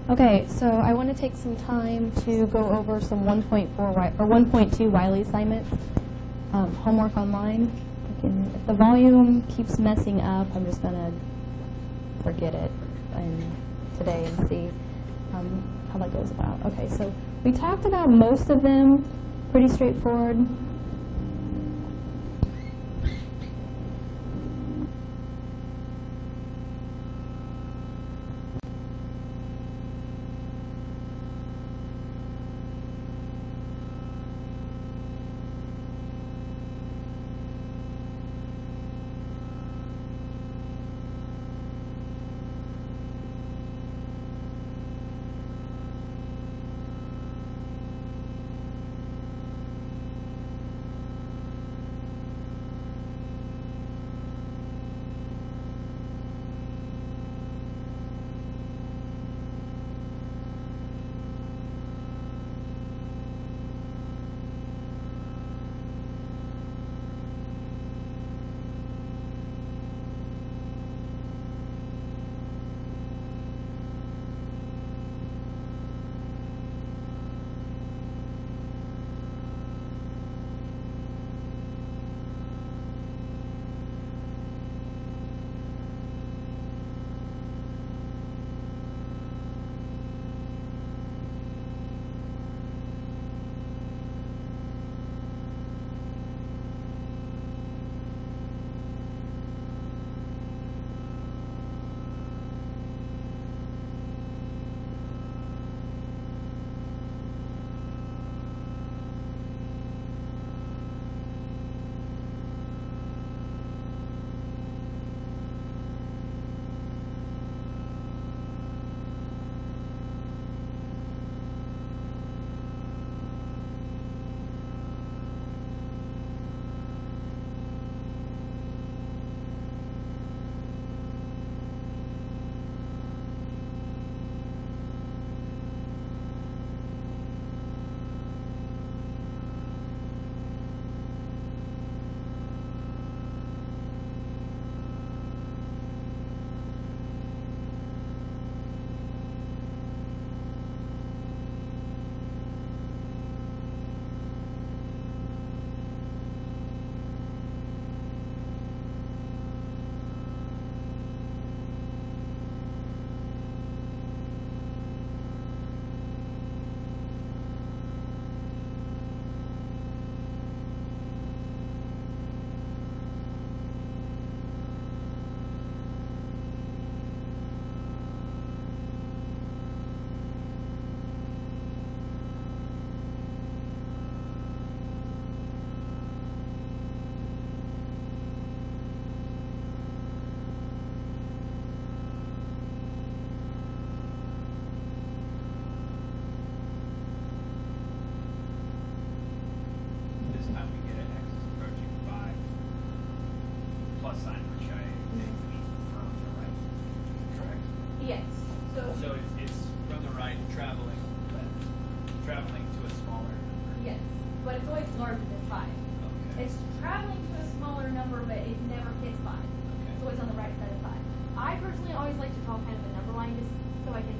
Okay, so I want to take some time to go over some 1.2 Wiley assignments, homework online. If the volume keeps messing up, I'm just going to forget it today and see how that goes about. Okay, so we talked about most of them, pretty straightforward.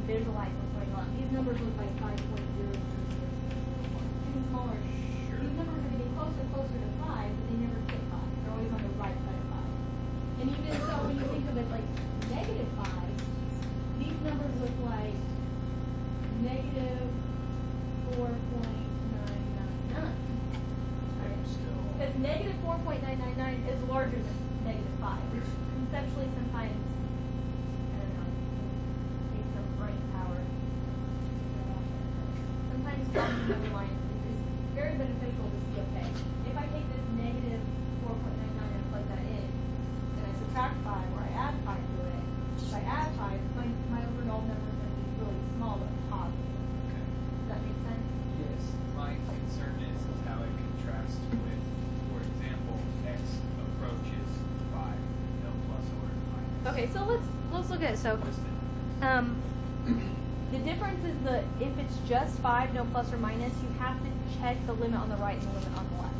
Visualize what's going on. These numbers look like 5.0. Even smaller. Sure. These numbers are getting closer and closer to 5, but they never hit 5. They're always on the right side of 5. And even so, when you think of it like negative 5, these numbers look like negative 4.999. Right? Because negative 4.999 is larger than negative 5, which conceptually sometimes number line is very beneficial to see, okay, if I take this negative 4.99 and plug that in, and I subtract 5 or I add 5 to it, if I add 5, my overall number is going to be really small but positive. Okay. Does that make sense? Yes. My concern is how it contrasts with, for example, x approaches 5, no plus or minus. Okay, so let's look at it. So the difference is if it's just 5, no plus or minus, you have to check the limit on the right and the limit on the left.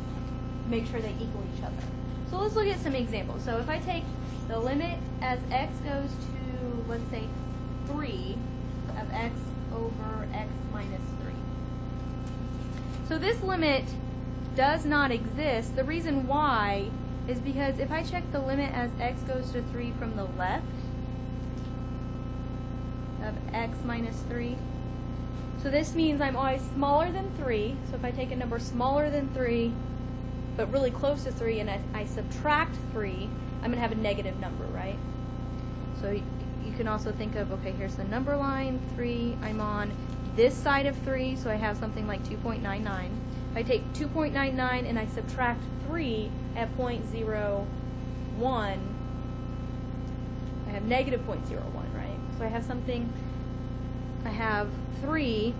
Make sure they equal each other. So let's look at some examples. So if I take the limit as x goes to, let's say, 3 of x over x minus 3. So this limit does not exist. The reason why is because if I check the limit as x goes to 3 from the left of x minus 3, so this means I'm always smaller than 3. So if I take a number smaller than 3, but really close to 3, and I subtract 3, I'm going to have a negative number, right? So you can also think of, okay, here's the number line, 3. I'm on this side of 3, so I have something like 2.99. If I take 2.99 and I subtract 3 at 0.01, I have negative 0.01, right? So I have something, I have 3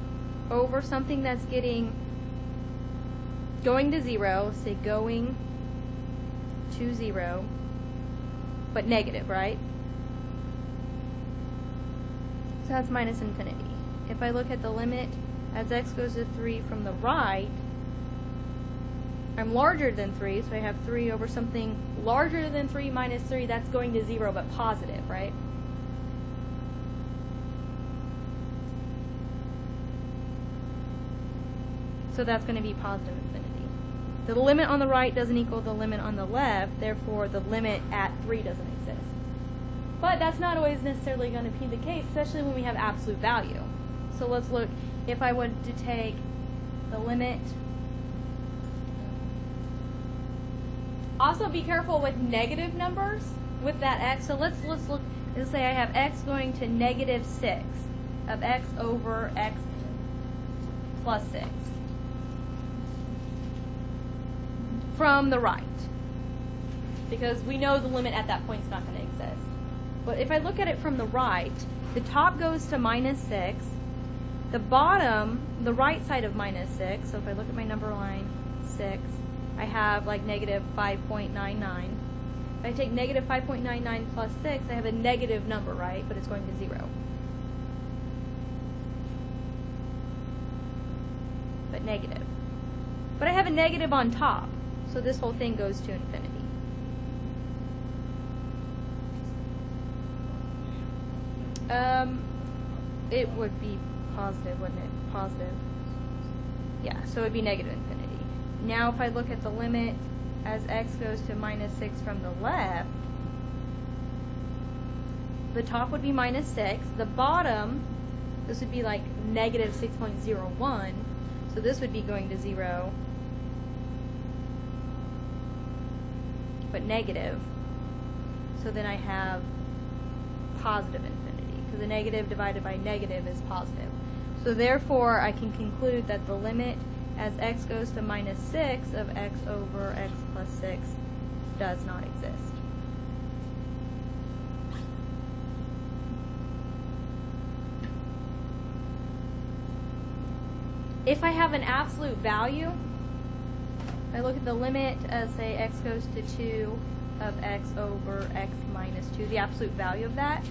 over something that's going to 0, say going to 0, but negative, right? So that's minus infinity. If I look at the limit as x goes to 3 from the right, I'm larger than 3, so I have 3 over something larger than 3 minus 3, that's going to 0 but positive, right? So that's going to be positive infinity. The limit on the right doesn't equal the limit on the left, therefore the limit at 3 doesn't exist. But that's not always necessarily going to be the case, especially when we have absolute value. So let's look, if I wanted to take the limit. Also be careful with negative numbers with that x. So let's look, let's say I have x going to negative 6 of x over x plus 6 from the right, because we know the limit at that point is not going to exist. But if I look at it from the right, the top goes to minus 6, the bottom, the right side of minus 6, so if I look at my number line 6, I have like negative 5.99. If I take negative 5.99 plus 6, I have a negative number, right? But it's going to 0. But negative. But I have a negative on top, so this whole thing goes to infinity. It would be positive, wouldn't it? Positive. Yeah, so it would be negative infinity. Now if I look at the limit as x goes to minus 6 from the left, the top would be minus 6. The bottom, this would be like negative 6.01. So this would be going to 0, but negative. So then I have positive infinity, because the negative divided by negative is positive. So therefore, I can conclude that the limit as x goes to minus 6 of x over x plus 6 does not exist. If I have an absolute value, if I look at the limit as, say, x goes to 2 of x over x minus 2, the absolute value of that,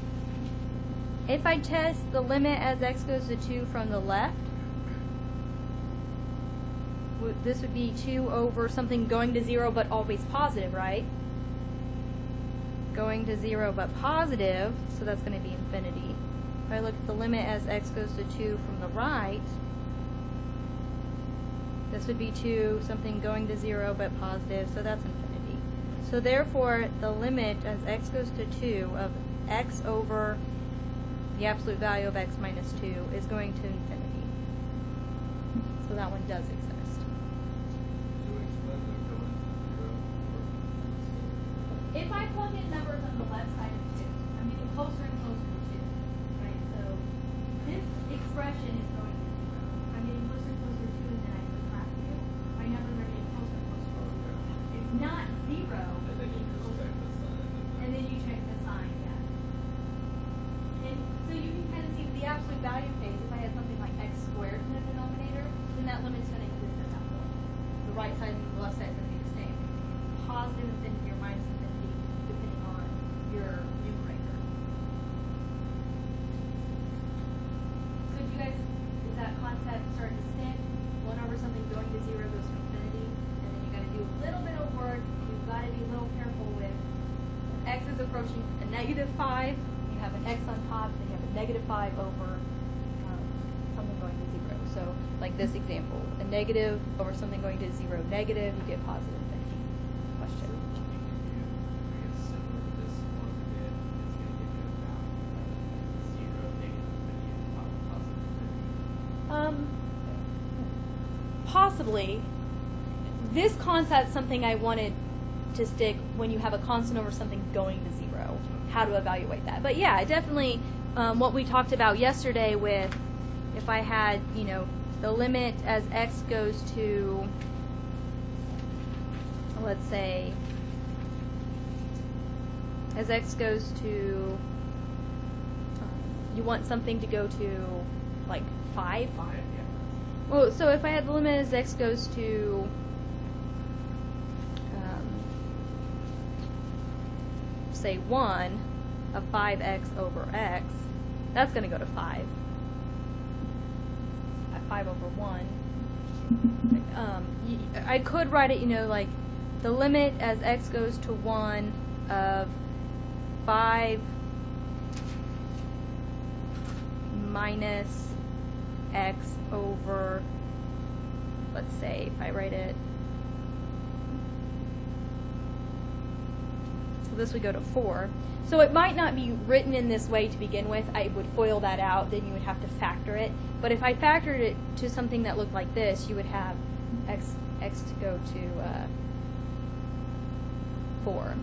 if I test the limit as x goes to 2 from the left, this would be 2 over something going to 0 but always positive, right? Going to 0 but positive, so that's going to be infinity. If I look at the limit as x goes to 2 from the right, this would be 2, something going to 0 but positive, so that's infinity. So therefore, the limit as x goes to 2 of x over the absolute value of x minus 2 is going to infinity. So that one does exist. If I plug in numbers on the left side of 2, I'm getting closer and closer to 2, right? So this expression is going to 0. I'm getting closer and closer to 2, and then I subtract 2. My numbers are getting closer and closer to 0. It's not 0. And then you just check the sign. And then you check the sign, yeah. And so you can kind of see the absolute value case. If I had something like x squared in the denominator, then that limit's going to exist at that point. The right side and the left side is going to be the same. Positive infinity or minus infinity, depending on your numerator. So do you guys, is that concept starting to stick? 1 over something going to 0 goes to infinity, and then you got to do a little bit of work. You've got to be a little careful with x is approaching a negative 5. You have an x on top, then you have a negative 5 over something going to 0. So, like this example, a negative over something going to 0, negative, you get positive infinity. Question. I guess similar to this one we did, it's going to give you about 0, negative infinity, and positive infinity. Possibly. This concept's something I wanted to stick when you have a constant over something going to 0, how to evaluate that. But yeah, definitely what we talked about yesterday with if I had, you know, the limit as x goes to, let's say, as x goes to, you want something to go to like 5? 5, yeah. Well, so if I had the limit as x goes to, say 1 of 5x over x, that's going to go to 5. At 5 over 1. I could write it, you know, like the limit as x goes to 1 of 5 minus x over, let's say, if I write it, so this would go to 4. So it might not be written in this way to begin with. I would FOIL that out, then you would have to factor it. But if I factored it to something that looked like this, you would have x to go to 4.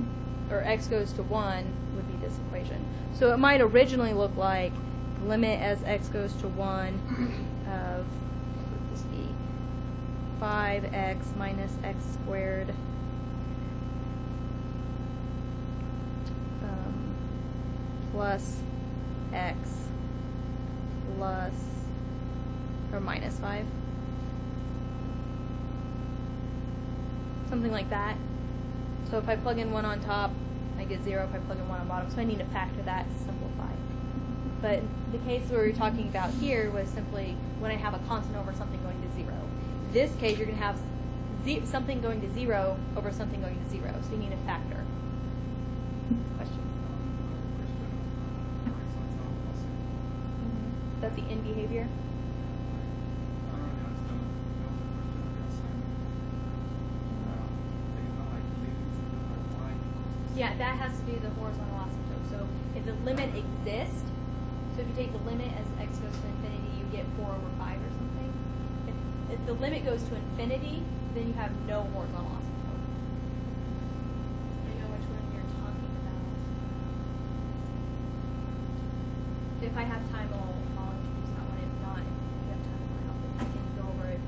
Or x goes to 1 would be this equation. So it might originally look like limit as x goes to 1 of, what would this be, 5x minus x squared plus x plus, or minus 5. Something like that. So if I plug in 1 on top, I get 0. If I plug in 1 on bottom, so I need to factor that to simplify. But the case we were talking about here was simply when I have a constant over something going to 0. This case, you're going to have something going to 0 over something going to 0, so you need a factor. Question? Is that the in behavior? Yeah, that has to do the horizontal asymptote. So if the limit exists, so if you take the limit as x goes to infinity, you get 4 over 5 or something. If the limit goes to infinity, then you have no horizontal asymptote. You know which one you're talking about. If I have time, I'll introduce that one. If not, if you have time, I can go over it.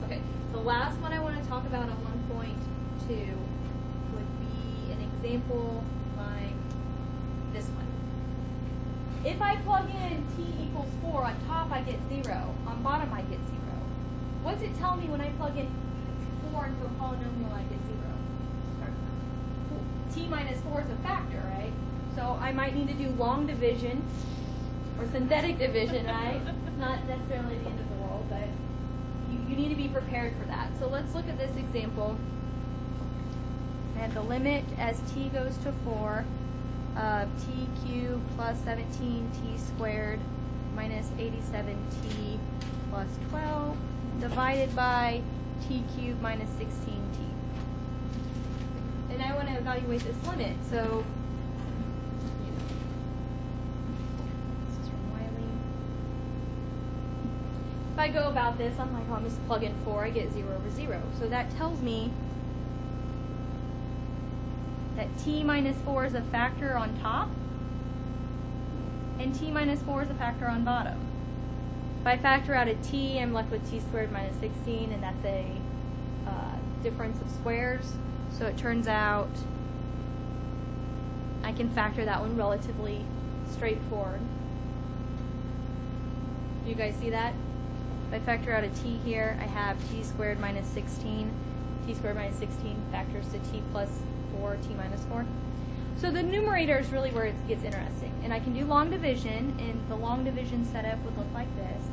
Okay, the last one I want to talk about on 1.2 would be an example like this one. If I plug in t equals 4, on top I get 0, on bottom I get 0. What's it tell me when I plug in 4 into a polynomial I get 0? T minus 4 is a factor, right? So I might need to do long division or synthetic division, right? It's not necessarily the end of the world, but you need to be prepared for that. So let's look at this example. I have the limit as t goes to 4 of t cubed plus 17t squared minus 87t plus 12 divided by t cubed minus 16t. And I want to evaluate this limit. So this is from Wiley. If I go about this, I'm like, oh, I'm just plug in 4, I get 0 over 0. So that tells me that t minus 4 is a factor on top, and t minus 4 is a factor on bottom. If I factor out a t, I'm left with t squared minus 16, and that's a difference of squares. So it turns out I can factor that one relatively straightforward. Do you guys see that? If I factor out a t here, I have t squared minus 16. T squared minus 16 factors to t plus 4, t minus 4. So the numerator is really where it gets interesting. And I can do long division, and the long division setup would look like this.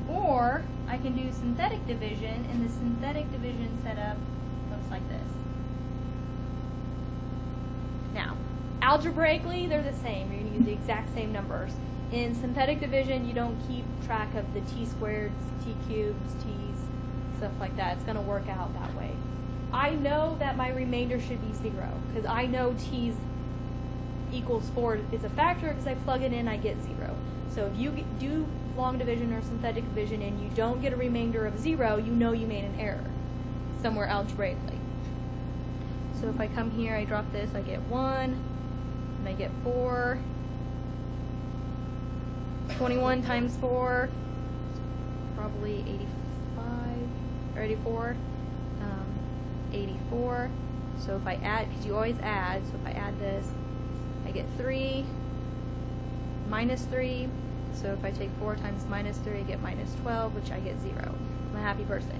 Or I can do synthetic division, and the synthetic division setup looks like this. Now, algebraically, they're the same. You're going to use the exact same numbers. In synthetic division, you don't keep track of the t squareds, t cubes, t's, stuff like that. It's going to work out that way. I know that my remainder should be 0 because I know t's equals 4 is a factor because I plug it in, I get 0. So if you do long division or synthetic division and you don't get a remainder of 0, you know you made an error somewhere algebraically. So if I come here, I drop this, I get 1, and I get 4. 21 times 4, probably 85 or 84. 84. So if I add, because you always add, so if I add this, I get 3 minus 3. So if I take 4 times minus 3, I get minus 12, which I get 0. I'm a happy person.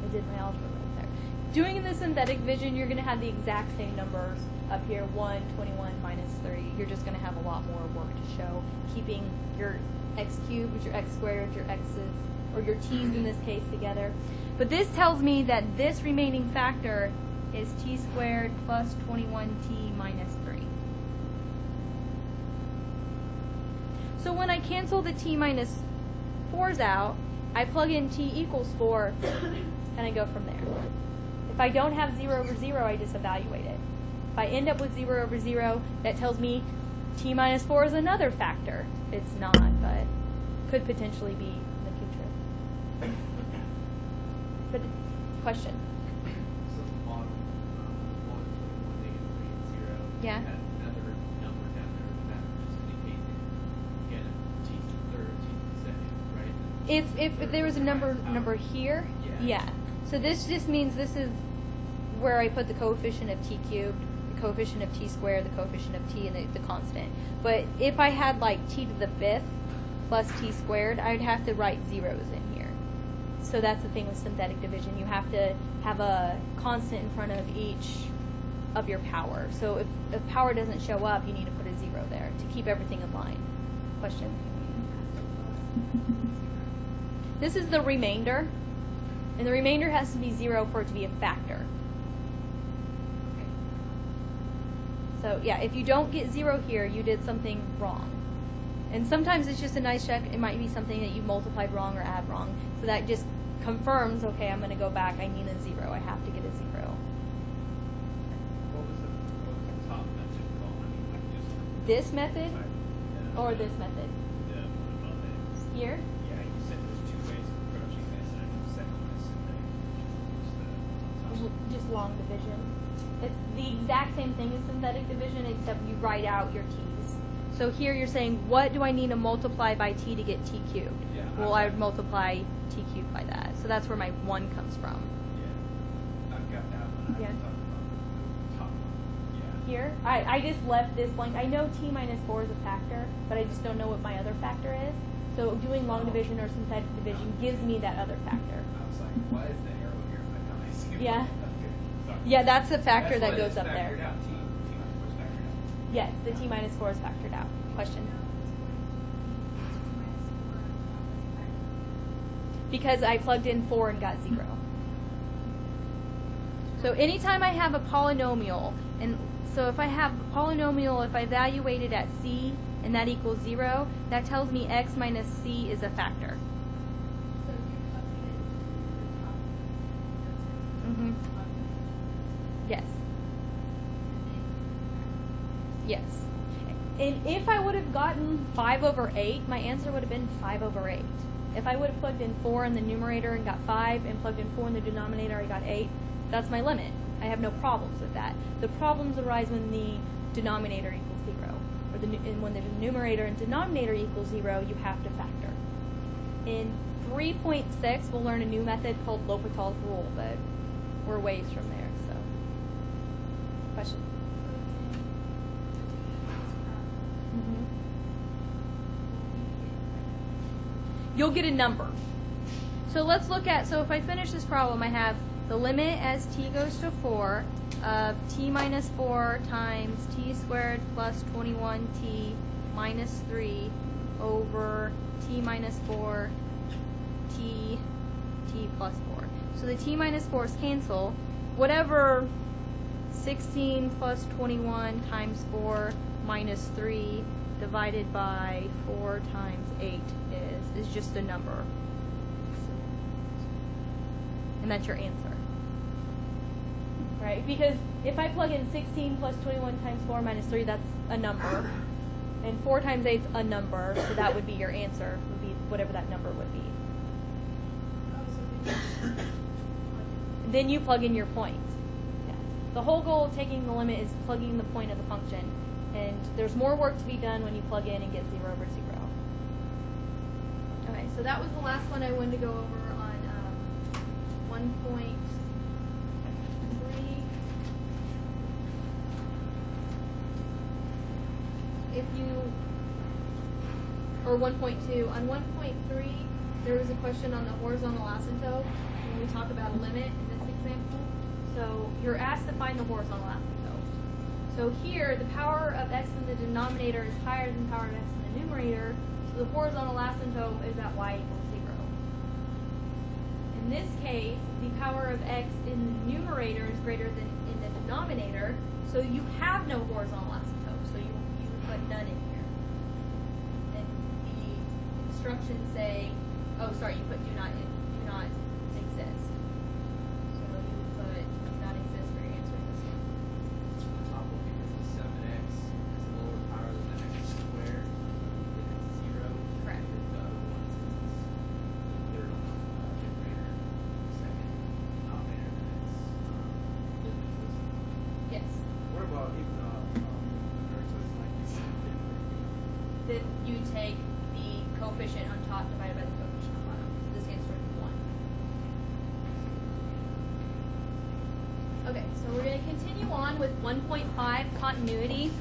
I did my algebra right there. Doing in the synthetic division, you're going to have the exact same numbers up here, 1, 21, minus 3. You're just going to have a lot more work to show, keeping your x cubed, your x squared, your x's, or your t's in this case together. But this tells me that this remaining factor is t squared plus 21t minus 3. So when I cancel the t minus 4's out, I plug in t equals 4, and I go from there. If I don't have 0 over 0, I just evaluate it. If I end up with 0 over 0, that tells me t minus 4 is another factor. It's not, but could potentially be in the future. But question? So the bottom, 1, 21, -3, and 0. Yeah. You had another number down there that just indicates again t to the third, t to the second, right? If there was a number here, yeah. So this just means this is where I put the coefficient of t cubed, the coefficient of t squared, the coefficient of t, and the constant. But if I had like t to the 5th plus t squared, I'd have to write zeros in here. So that's the thing with synthetic division. You have to have a constant in front of each of your power. So if power doesn't show up, you need to put a 0 there to keep everything in line. Question? This is the remainder. And the remainder has to be 0 for it to be a factor. So yeah, if you don't get 0 here, you did something wrong. And sometimes it's just a nice check. It might be something that you multiplied wrong or add wrong. So that just confirms, okay, I'm going to go back. I need a 0. I have to get a 0. What was the top method called? I mean, like just This method or this method? Here? Yeah, you said there's 2 ways of approaching this, and I think the second one is synthetic division. Just long division. It's the exact same thing as synthetic division, except you write out your t's. So here you're saying, what do I need to multiply by t to get t cubed? Yeah, Well, I would multiply t cubed by that. So that's where my 1 comes from. Yeah, I've got that one. I Yeah. was talking about the top one. Yeah. Here, I just left this blank. I know t minus 4 is a factor, but I just don't know what my other factor is. So doing long division or synthetic division gives me that other factor. I was like, why is the arrow here? But now I see. Yeah. Okay, sorry. Yeah, that's the factor That's that why goes it's up there. factored out. T was factored out. Yes, the t minus 4 is factored out. Question? Because I plugged in 4 and got 0. So anytime I have a polynomial, and so if I have a polynomial, if I evaluate it at c and that equals 0, that tells me x minus c is a factor. Mm-hmm. Yes. Yes. And if I would have gotten 5 over 8, my answer would have been 5 over 8. If I would have plugged in 4 in the numerator and got 5, and plugged in 4 in the denominator, I got 8, that's my limit. I have no problems with that. The problems arise when the denominator equals 0. Or and when the numerator and denominator equals 0, you have to factor. In 3.6, we'll learn a new method called L'Hopital's rule, but we're ways from there. So, question? You'll get a number. So let's look at, so if I finish this problem, I have the limit as t goes to 4 of t minus 4 times t squared plus 21t minus 3 over t minus 4 t plus 4. So the t minus 4's cancel. Whatever 16 plus 21 times 4 minus 3 divided by 4 times 8 is just a number. And that's your answer. Right? Because if I plug in 16 plus 21 times 4 minus 3, that's a number. And 4 times 8 is a number, so that would be your answer, would be whatever that number would be. Then you plug in your point. Yeah. The whole goal of taking the limit is plugging the point of the function. And there's more work to be done when you plug in and get 0 over 0. Okay, so that was the last one I wanted to go over on 1.3. Or 1.2. On 1.3, there was a question on the horizontal asymptote when we talk about a limit in this example. So you're asked to find the horizontal asymptote. So here, the power of x in the denominator is higher than the power of x in the numerator, so the horizontal asymptote is at y equals 0. In this case, the power of x in the numerator is greater than in the denominator, so you have no horizontal asymptote, so you would put none in here. And the instructions say, oh, sorry, you put do not exist. So you would put do not exist for your answer in this one. Top will be because the 7x is lower power than the x squared. It's 0. Correct. And the other one is the third numerator, second denominator, and it's limit exists. Yes. What about if numerator is like this? Then you take the coefficient on top divided by the coefficient on bottom. This answer is 1. Okay, so we're going to continue on with 1.5, continuity.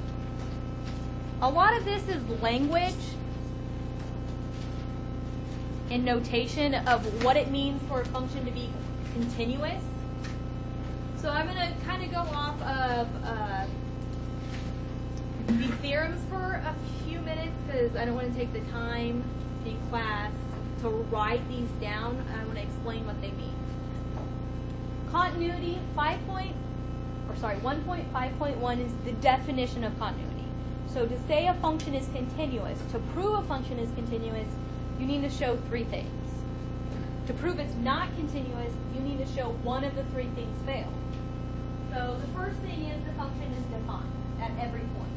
A lot of this is language and notation of what it means for a function to be continuous. So I'm going to kind of go off of the theorems for a few minutes because I don't want to take the time in class to write these down. I want to explain what they mean. Continuity 1.5.1 is the definition of continuity. So to say a function is continuous, to prove a function is continuous, you need to show 3 things. To prove it's not continuous, you need to show one of the 3 things fail. So the first thing is the function is defined at every point.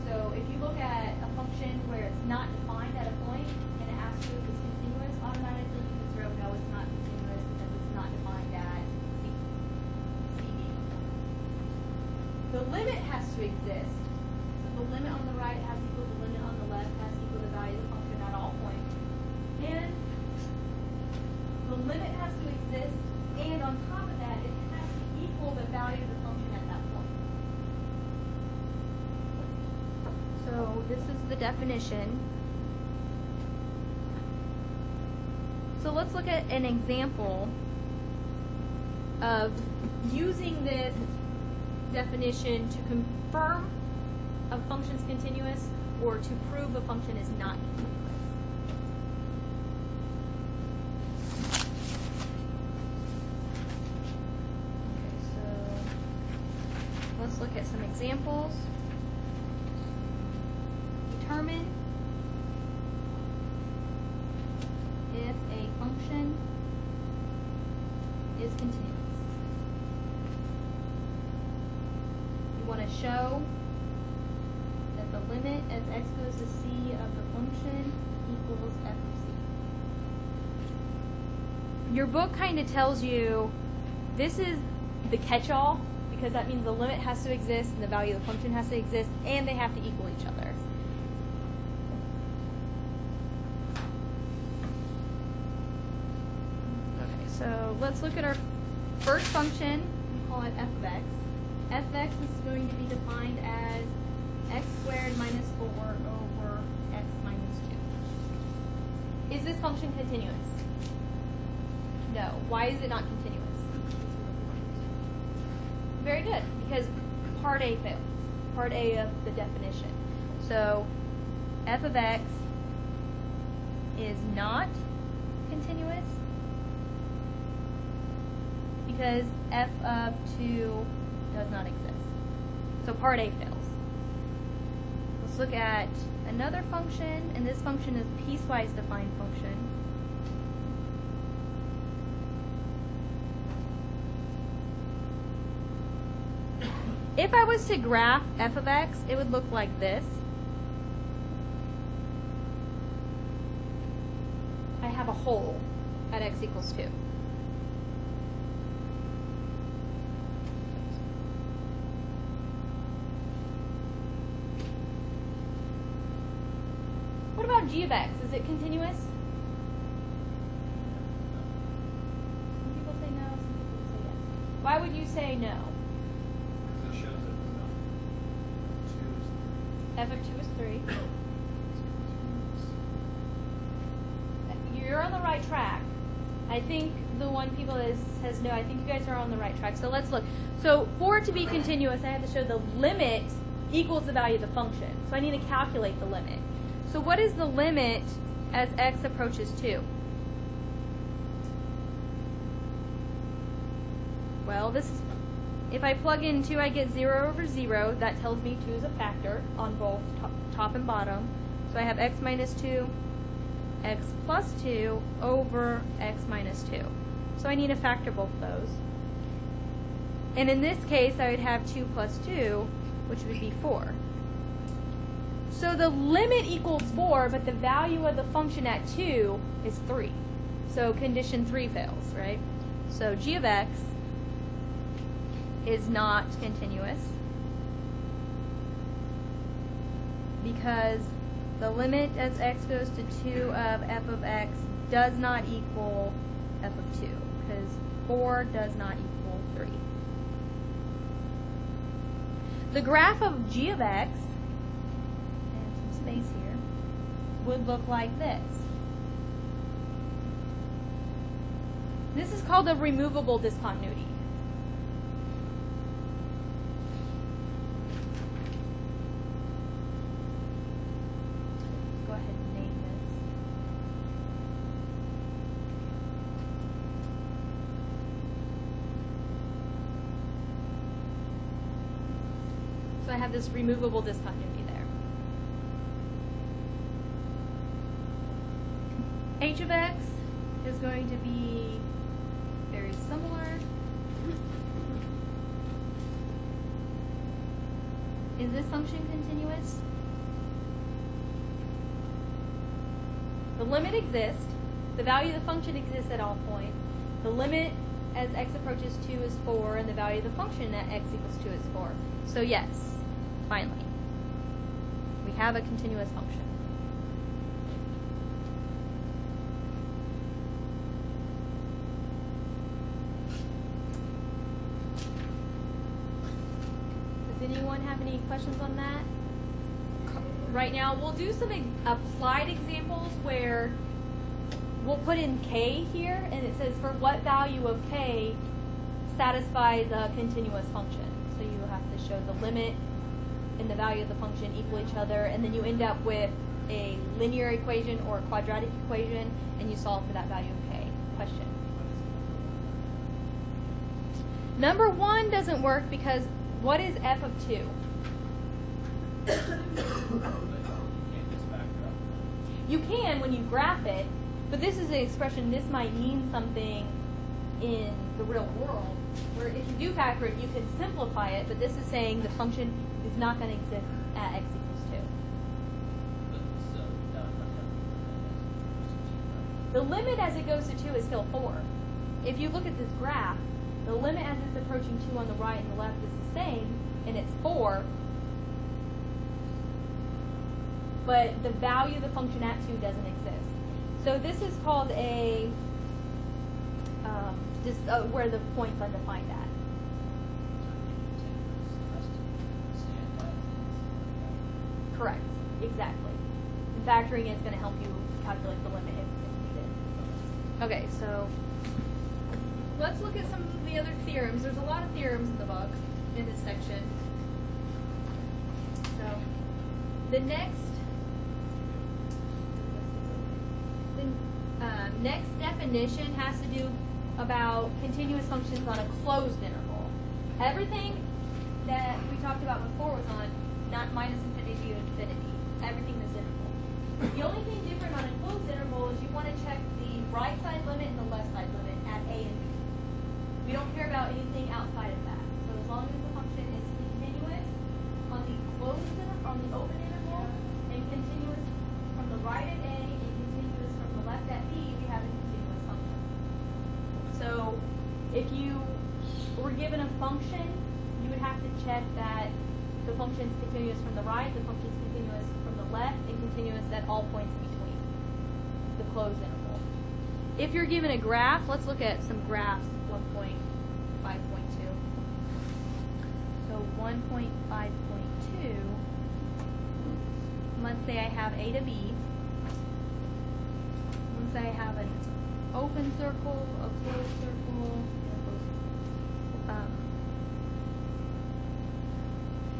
So if you look at a function where it's not defined at a point and it asks you if it's continuous, automatically you can throw no, it's not continuous because it's not defined at C, D. The limit has to exist. So the limit on the right has to equal the limit on the left has to equal the value of the function at all points. And the limit has to exist, and on top of that, it has to equal the value of the function at that point. So this is the definition. So let's look at an example of using this definition to confirm a function is continuous or to prove a function is not continuous. Okay, so let's look at some examples. Determine if a function is continuous. You want to show that the limit as x goes to c of the function equals f of c. Your book kind of tells you this is the catch-all because that means the limit has to exist and the value of the function has to exist and they have to equal each other. Okay, so let's look at our first function. We call it f of x. F of x is going to be defined as x squared minus 4 over x minus 2. Is this function continuous? No. Why is it not continuous? Very good, because part A fails. Part A of the definition. So f of x is not continuous because f of 2 does not exist. So part A fails. Let's look at another function, and this function is a piecewise defined function. If I was to graph f of x, it would look like this. I have a hole at x equals 2. What about g of x? Is it continuous? Some people say no, some people say yes. Why would you say no? Because it shows that F of 2 is 3. 2 is You're on the right track. I think the one people says no. I think you guys are on the right track. So let's look. So for it to be continuous, I have to show the limit equals the value of the function. So I need to calculate the limit. So what is the limit as x approaches 2? Well, this is, if I plug in 2, I get 0 over 0. That tells me 2 is a factor on both top and bottom. So I have x minus 2, x plus 2 over x minus 2. So I need to factor both of those. And in this case, I would have 2 plus 2, which would be 4. So the limit equals 4, but the value of the function at 2 is 3. So condition 3 fails, right? So g of x is not continuous because the limit as x goes to 2 of f of x does not equal f of 2 because 4 does not equal 3. The graph of g of x, and some space here, would look like this. This is called a removable discontinuity. Go ahead and name this. So I have this removable discontinuity there. H of x is going to be very similar. Is this function continuous? The limit exists. The value of the function exists at all points. The limit as x approaches 2 is 4, and the value of the function at x equals 2 is 4. So yes, finally, we have a continuous function. Does anyone have any questions on that? Right now, we'll do some applied examples where we'll put in k here, and it says for what value of k satisfies a continuous function. So you have to show the limit and the value of the function equal each other, and then you end up with a linear equation or a quadratic equation, and you solve for that value of k. Question? Number 1 doesn't work because what is f of 2? You can when you graph it, but this is an expression, this might mean something in the real world, where if you do factor it, you can simplify it, but this is saying the function is not going to exist at x equals 2. The limit as it goes to 2 is still 4. If you look at this graph, the limit as it's approaching 2 on the right and the left is the same, and it's 4, but the value of the function at 2 doesn't exist. So this is called a, where the points are defined at. Correct, exactly. And factoring is going to help you calculate the limit if needed. Okay, so let's look at some of the other theorems. There's a lot of theorems in the book, in this section. So the next definition has to do about continuous functions on a closed interval. Everything that we talked about before was on not minus infinity to infinity. Everything is interval. The only thing different on a closed interval is you want to check the right side limit and the left side limit at a and b. We don't care about anything outside of that. So as long as the function is continuous on the closed interval, on the open interval, and continuous from the right at a and continuous from the left at b, we have a continuous function. So if you were given a function, you would have to check that the function is continuous from the right, the function is continuous from the left, and continuous at all points between the closed interval. If you're given a graph, let's look at some graphs, 1.5.2. So 1.5.2, let's say I have A to B. Let's say I have an open circle, a closed circle, and a closed circle.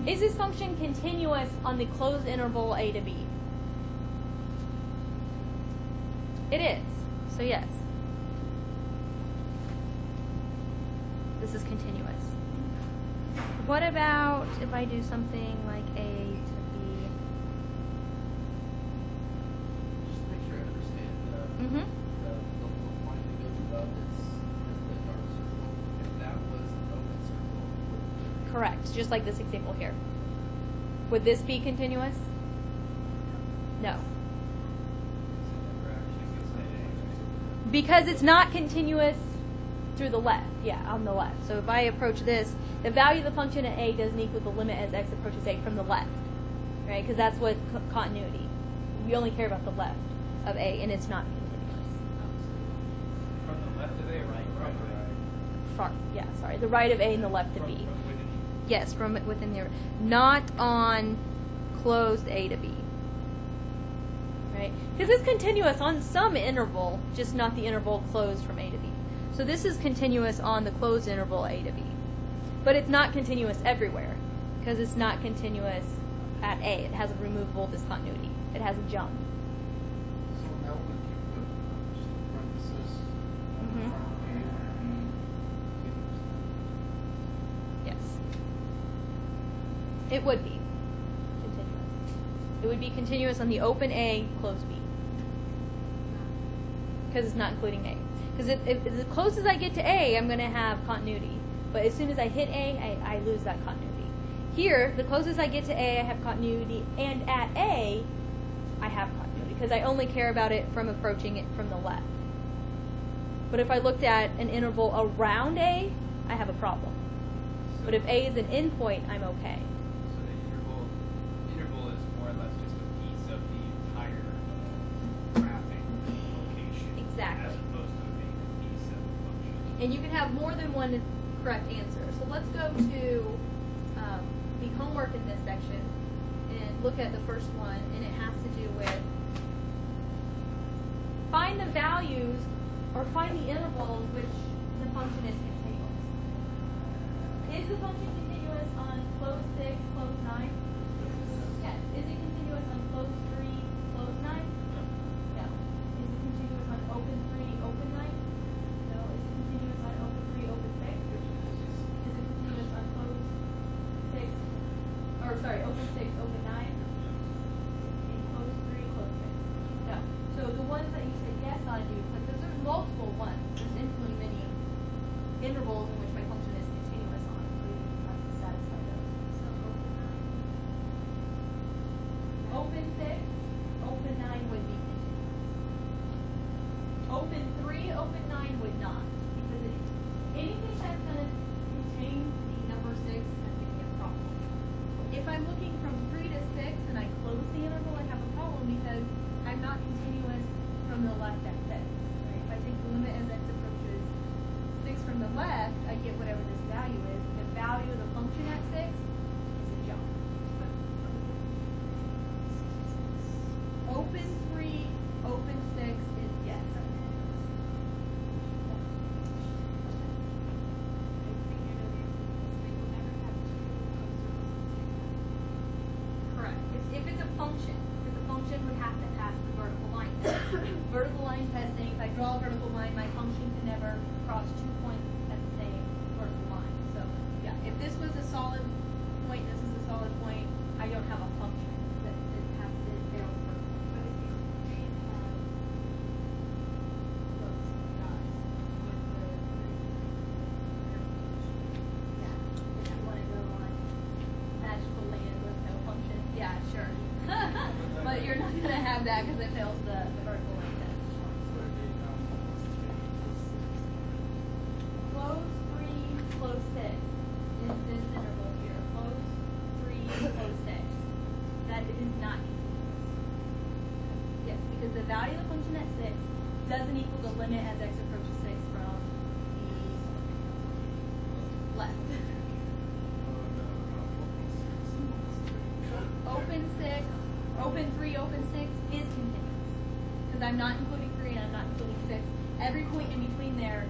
Is this function continuous on the closed interval A to B? It is. So yes. This is continuous. What about if I do something like A to B? Just to make sure I understand, Mm-hmm. the point that goes above is the dark circle. If that was an open circle, would Correct. Just like this example here. Would this be continuous? No. Because it's not continuous through the left. Yeah, on the left. So if I approach this, the value of the function at a doesn't equal the limit as x approaches a from the left. Right? Because that's what continuity. We only care about the left of a, and it's not continuous. From the left of A, right? From the right. Sorry. The right of a and the left of From b. within Yes, from within the, not on closed A to B. Right? Because it's continuous on some interval, just not the interval closed from A to B. So this is continuous on the closed interval A to B. But it's not continuous everywhere, because it's not continuous at A. It has a removable discontinuity. It has a jump. So now if you put just a parenthesis Mhm. in front of A would be continuous. Yes. It would be continuous. It would be continuous on the open A, closed B. Because it's not including A. Because if the closest I get to A, I'm going to have continuity. But as soon as I hit A, I lose that continuity. Here, the closest I get to A, I have continuity. And at A, I have continuity. Because I only care about it from approaching it from the left. But if I looked at an interval around A, I have a problem. But if A is an endpoint, I'm okay. So the interval is more or less just a piece of the entire graphing location. Exactly. As opposed to being a piece of the function. And you can have more than one correct answer. So let's go to the homework in this section and look at the first one, and it has to do with find the values or find the intervals which the function is continuous. Is the function continuous on closed 6, closed 9? Yes. Is it continuous on closed 3, closed 9? No. Is it continuous on open 3, open 9? No. Is it continuous on open 3, open 6? Is it continuous on closed 6, open 6, open 9? And closed 3, closed 6? No. So the ones that you said yes on do, because there's multiple ones. There's infinitely many intervals in which my function is continuous on, including you have to satisfy those. So open 6, open 9 would be continuous. Open 3, open 9 would not, because anything that's going to contain the number 6 is going to be a problem. If I'm looking from 3 to 6 and I close the interval, I have a problem because I'm not continuous from the left at 6. Right? If I take the limit as x approaches 6 from the left, I get whatever this value is. The value of the function at 6 is a jump. Open 3, open 6 is yes. Correct. If it's a function, because the function would have to pass the vertical line test. Vertical line testing, if I draw a vertical line, my function can never cross 2 points at the same vertical line. So, yeah, if this was a solid point, this is a solid point, I don't have a function that has to fail for. But if you have those dots with the, yeah, if you want to go on magical land with no function, yeah, sure. But you're not going to have that because it fails the vertical length test. Close 3, close 6 is this interval here. Close 3, close 6. That is not continuous. Yes, because the value of the function at 6 doesn't equal the limit as x approaches 6 from the left. Open 6, open 3, open 6 is continuous. Because I'm not including 3 and I'm not including 6. Every point in between there,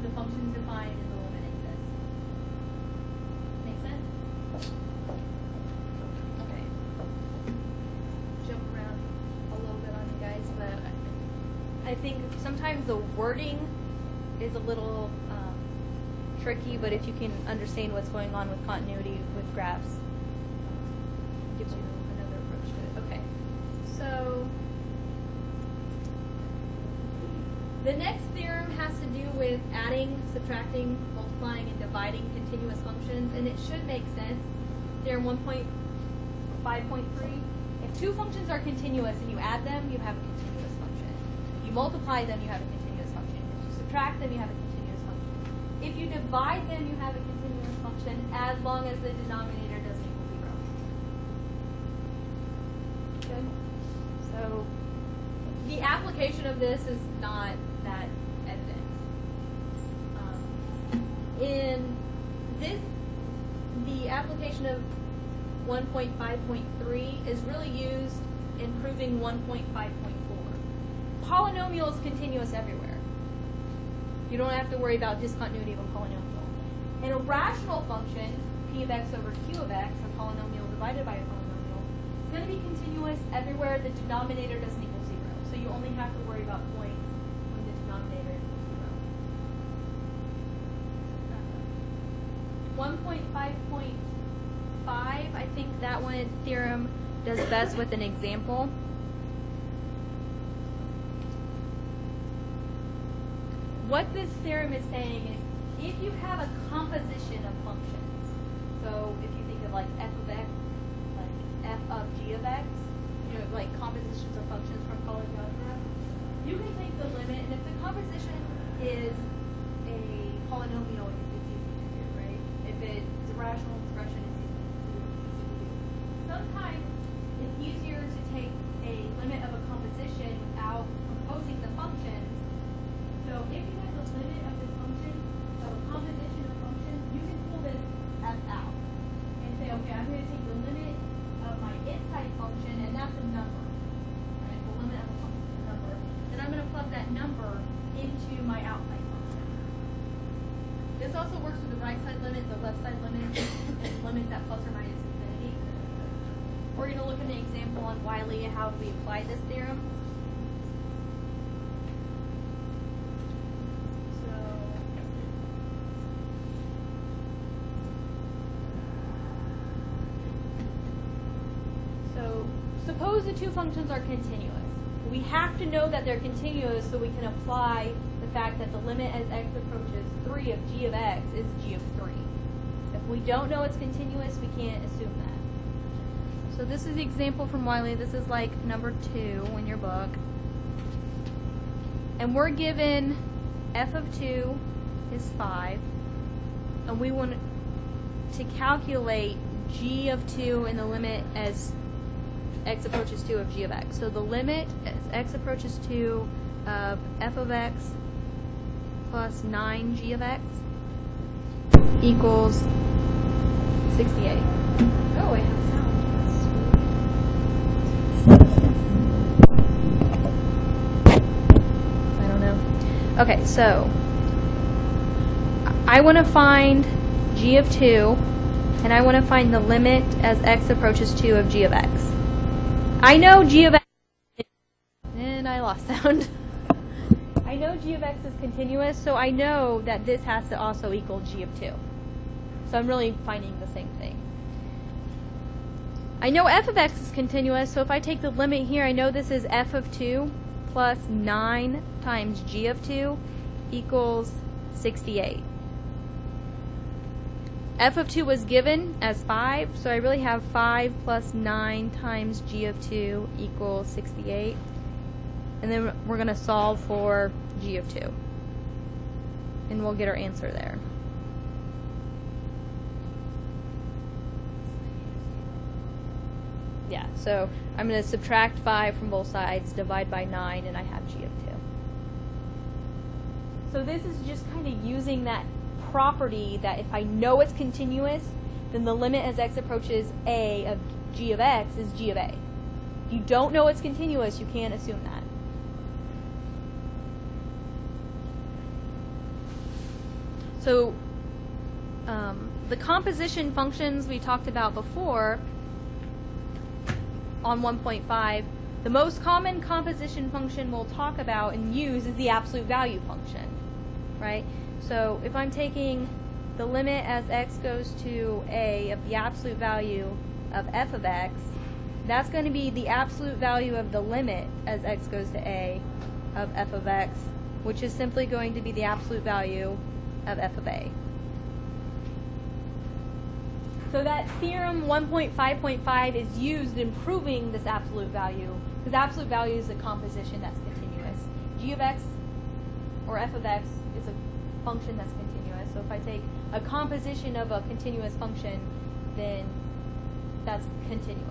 the function is defined and the limit exists. Make sense? Okay. Jump around a little bit on you guys, but I think sometimes the wording is a little tricky, but if you can understand what's going on with continuity with graphs, gives you another approach to it. Okay. So the next theorem has to do with adding, subtracting, multiplying, and dividing continuous functions, and it should make sense. Theorem 1.5.3. If two functions are continuous and you add them, you have a continuous function. You multiply them, you have a continuous function. If you subtract them, you have a continuous function. If you divide them, you have a continuous function as long as the denominator doesn't equal 0. Good? So the application of this is not that evident. In this, the application of 1.5.3 is really used in proving 1.5.4. Polynomial is continuous everywhere. You don't have to worry about discontinuity of a polynomial. And a rational function, p of x over q of x, a polynomial divided by a polynomial, is going to be continuous everywhere the denominator doesn't equal 0. So you only have to worry about points when the denominator equals 0. 1.5.5, I think that one theorem does best with an example. What this theorem is saying is if you have a composition of functions, so if you think of like f of x, like f of g of x, you know, like compositions of functions from college algebra, you can take the limit, and if the composition is a polynomial, it's easy to do, right? If it's a rational expression, it's easy to do. Sometimes it's easier to take a limit of a composition without composing the functions. So if you have the limit of this function, of a composition of functions, you can pull this f out and say, okay, I'm going to take the limit of my inside function, and that's a number, right? The limit of a function is a number. Then I'm going to plug that number into my outside function. This also works with the right side limit, the left side limit, and limits at plus or minus infinity. We're going to look at an example on Wiley, how we apply this theorem. Suppose the two functions are continuous. We have to know that they're continuous so we can apply the fact that the limit as x approaches 3 of g of x is g of 3. If we don't know it's continuous, we can't assume that. So this is the example from Wiley. This is like number 2 in your book. And we're given f of 2 is 5. And we want to calculate g of 2 in the limit as x approaches 2 of g of x. So the limit as x approaches 2 of f of x plus 9g of x equals 68. Oh, I have sound. I don't know. Okay, so I want to find g of 2, and I want to find the limit as x approaches 2 of g of x. I know g of x, and I lost sound. I know g of x is continuous, so I know that this has to also equal g of 2. So I'm really finding the same thing. I know f of x is continuous, so if I take the limit here, I know this is f of 2 plus 9 times g of 2 equals 68. F of 2 was given as 5, so I really have 5 plus 9 times g of 2 equals 68. And then we're going to solve for g of 2. And we'll get our answer there. Yeah, so I'm going to subtract 5 from both sides, divide by 9, and I have g of 2. So this is just kind of using that property that if I know it's continuous, then the limit as x approaches a of g of x is g of a. If you don't know it's continuous, you can't assume that. So the composition functions we talked about before on 1.5, the most common composition function we'll talk about and use is the absolute value function, right? So if I'm taking the limit as x goes to a of the absolute value of f of x, that's going to be the absolute value of the limit as x goes to a of f of x, which is simply going to be the absolute value of f of a. So that theorem 1.5.5 is used in proving this absolute value, because absolute value is a composition that's continuous. G of x or f of x is a function that's continuous. So if I take a composition of a continuous function, then that's continuous.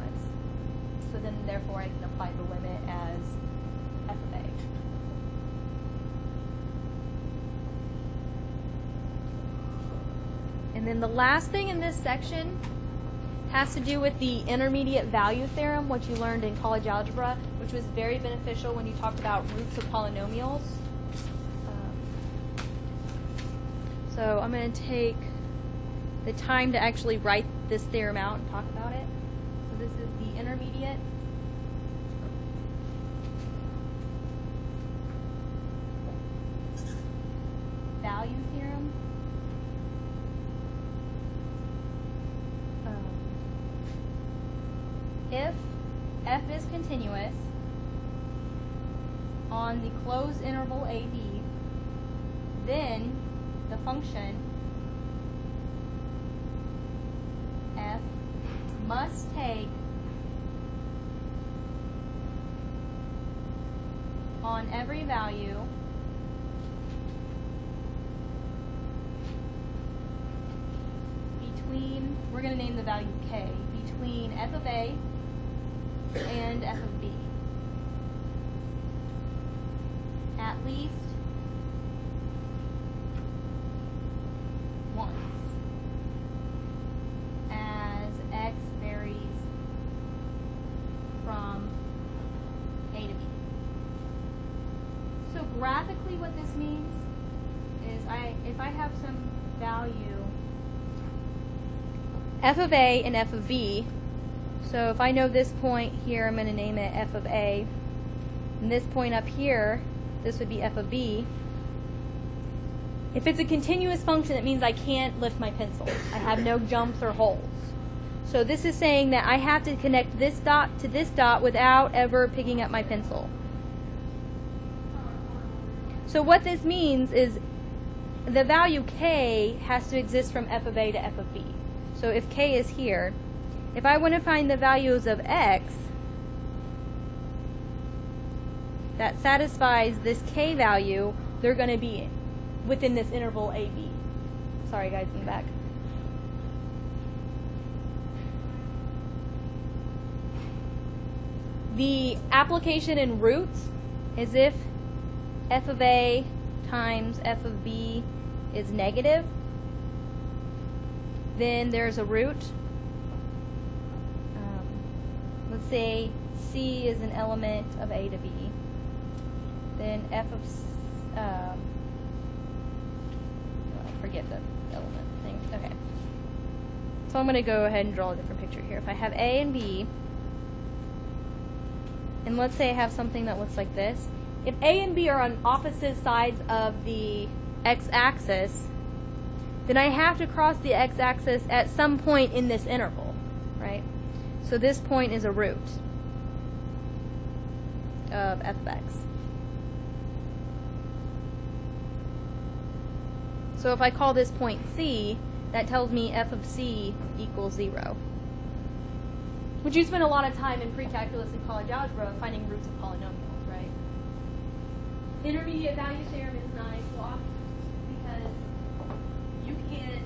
So then therefore I can apply the limit as f of a. And then the last thing in this section has to do with the intermediate value theorem, which you learned in college algebra, which was very beneficial when you talked about roots of polynomials. So I'm going to take the time to actually write this theorem out and talk about it. So this is the intermediate value theorem. If f is continuous on the closed interval a, b, then the function f must take on every value between, we're going to name the value k, between f of a and f of b. At least once as x varies from a to b. So graphically what this means is if I have some value f of a and f of b, so if I know this point here, I'm going to name it f of a, and this point up here, this would be f of b. If it's a continuous function, that means I can't lift my pencil. I have no jumps or holes. So this is saying that I have to connect this dot to this dot without ever picking up my pencil. So what this means is the value k has to exist from f of a to f of b. So if k is here, if I want to find the values of x that satisfies this k value, they're going to be within this interval a, b. Sorry guys in the back. The application in roots is if f of a times f of b is negative, then there's a root. Let's say c is an element of a to b. Then f of forget the element thing. Okay. So I'm going to go ahead and draw a different picture here. If I have a and b, and let's say I have something that looks like this. If a and b are on opposite sides of the x-axis, then I have to cross the x-axis at some point in this interval, right? So this point is a root of f of x. So if I call this point C, that tells me f of c equals 0. Which you spend a lot of time in pre-calculus and college algebra finding roots of polynomials, right? Intermediate value theorem is nice because you can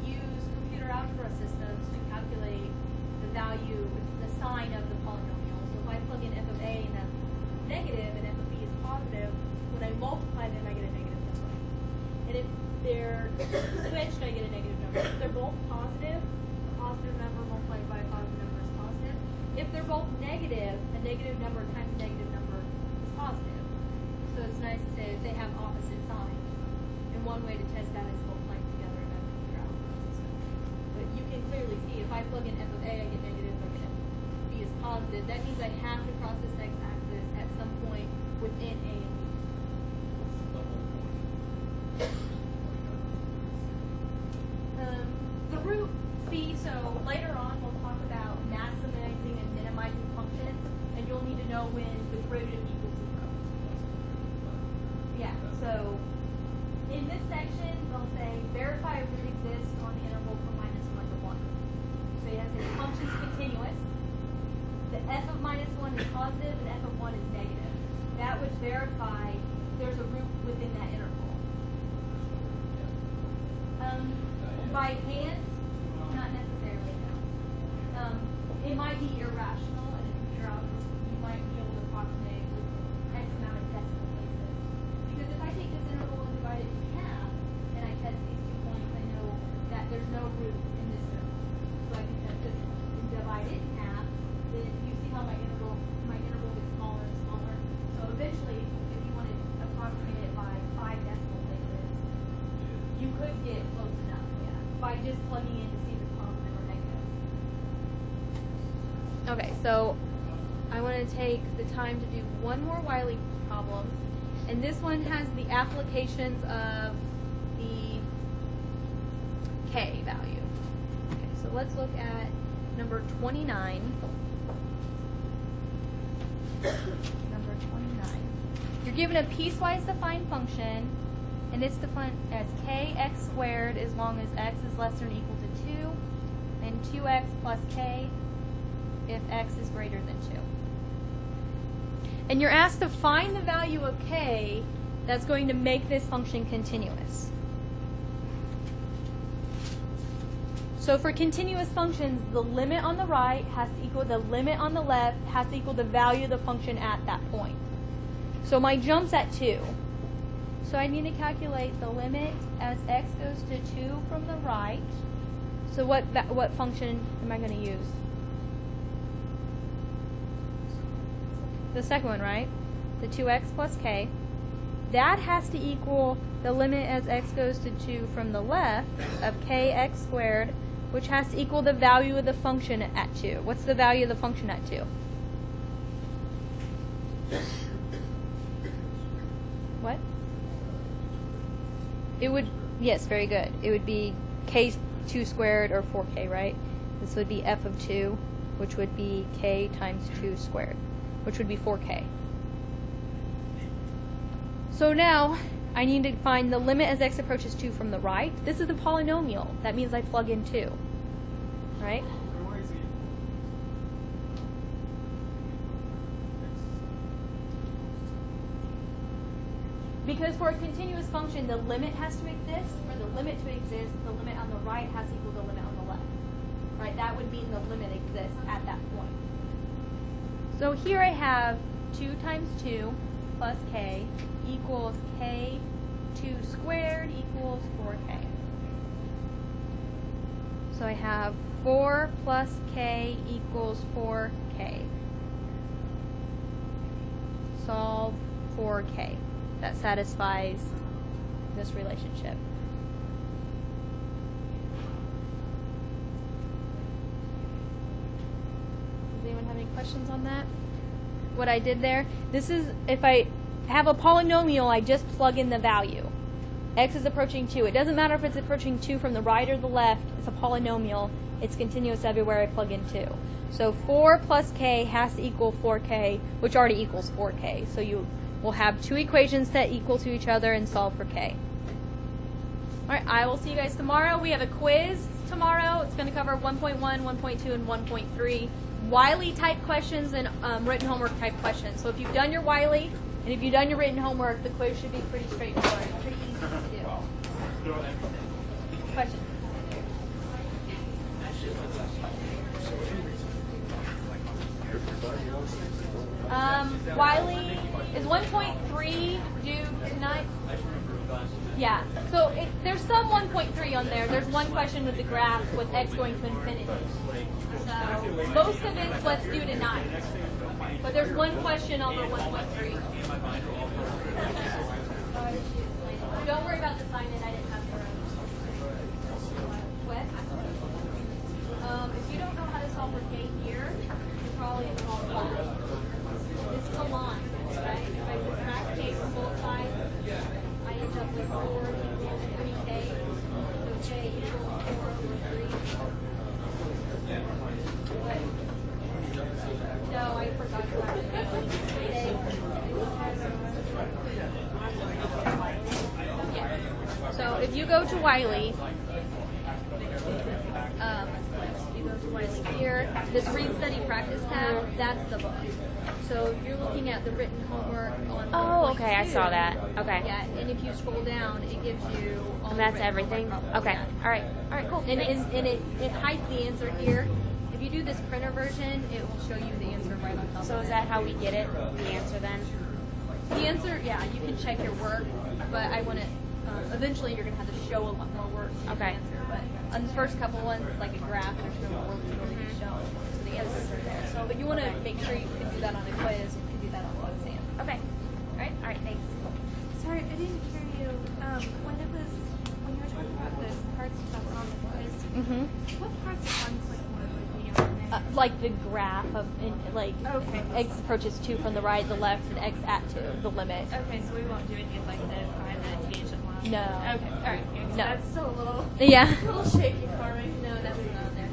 use computer algebra systems to calculate the value, the sign of the polynomial. So if I plug in f of a and that's negative and f of b is positive, when I multiply them I get a negative number. And if they're switched, I get a negative number. If they're both positive, a positive number multiplied by a positive number is positive. If they're both negative, a negative number times a negative number is positive. So it's nice to say that they have opposite signs. And one way to test that is multiplying together in a computer algebra system. But you can clearly see if I plug in f of a, I get negative, if f of b is positive. That means I have to cross this x-axis at some point within a and b. The whole point. The root c, so later on we'll talk about maximizing and minimizing functions, and you'll need to know when the derivative equals 0. Yeah, so in this section they'll say verify a root exists on the interval from -1 to 1. So it has a function's continuous. The f of -1 is positive and f of 1 is negative. That would verify there's a root within that interval. By hand, not necessarily, no. It might be irrational, and in computer algebra, you might be able to approximate with X amount of decimal places. Because if I take this interval and divide it in half, and I test these 2 points, I know that there's no root in this interval. So I can test this one. And divide it in half, then you see how my interval gets smaller and smaller. So eventually, if you want to approximate it by 5 decimal places, you could get close enough, yeah, by just plugging in to see if it's positive or negative. Okay, so I want to take the time to do one more Wiley problem, and this one has the applications of the k value. Okay, so let's look at number 29. Number 29. You're given a piecewise defined function, and it's defined as kx squared as long as x is less than or equal to 2, and 2x plus k if x is greater than 2. And you're asked to find the value of k that's going to make this function continuous. So for continuous functions, the limit on the right has to equal the limit on the left, has to equal the value of the function at that point. So my jump's at 2. So I need to calculate the limit as x goes to 2 from the right. So what function am I going to use? The second one, right? The 2x plus k. That has to equal the limit as x goes to 2 from the left of kx squared, which has to equal the value of the function at 2. What's the value of the function at 2? What? It would, yes, very good. It would be k2 squared or 4k, right? This would be f of 2, which would be k times 2 squared, which would be 4k. So now I need to find the limit as x approaches 2 from the right. This is a polynomial. That means I plug in 2, right? Where is it? Because for a continuous function, the limit has to exist. For the limit to exist, the limit on the right has to equal the limit on the left. Right? That would mean the limit exists at that point. So here I have 2 times 2 plus k equals k2 squared equals 4k. So I have 4 plus k equals 4k. Solve 4k. That satisfies this relationship. Does anyone have any questions on that? What I did there? This is, if I have a polynomial, I just plug in the value. X is approaching 2. It doesn't matter if it's approaching 2 from the right or the left. It's a polynomial. It's continuous everywhere I plug in 2. So 4 plus k has to equal 4k, which already equals 4k. So you will have two equations that equal to each other and solve for k. All right, I will see you guys tomorrow. We have a quiz tomorrow. It's going to cover 1.1, 1.2, and 1.3. Wiley type questions and written homework type questions. So if you've done your Wiley and if you've done your written homework, the quiz should be pretty straightforward, pretty easy to do. Question? Wiley, is 1.3 due tonight? Yeah, so there's some 1.3 on there. There's one question with the graph with x going to infinity. So most of it's what's due tonight. But there's one question over 1.3. Don't worry about the assignment. I didn't have the room. What? If you don't know how to solve for k here, you're probably in the wrong class. This is a line, right? If I subtract k from both sides, I end up with 4 equals 3k. So k equals 4 over 3. No, I forgot to yeah. So if you go to Wiley, you go to Wiley here, this Read Study Practice tab, that's the book. So if you're looking at the written homework on Oh, okay, I saw that. Okay. Yeah, and if you scroll down, it gives you all And the that's written everything? homework problems. Okay. Yeah. All right, cool. And Thanks. it hides the answer here. If you do this printer version, it will show you the answer right on top So of is it. that how we get it, the answer then? The answer, yeah, you can check your work, but I want to, eventually you're going to have to show a lot more work to get the Okay. answer. But on the first couple ones, it's like a graph, there's no work to really be shown. So the answers are there. So, but you want to make sure you can do that on a quiz, you can do that on the exam. Okay. All right, thanks. Sorry, I didn't hear you. When you were talking about the parts that were on the quiz, what parts of 1.1 would be on there? Like the graph of, like, Okay. x approaches 2 from the right, the left, and x at 2, the limit. Okay, so we won't do any of like the find the tangent line. No. Okay, all right. Yeah, 'cause No. That's still a little, Yeah. little shaky for me. No, that's not on there.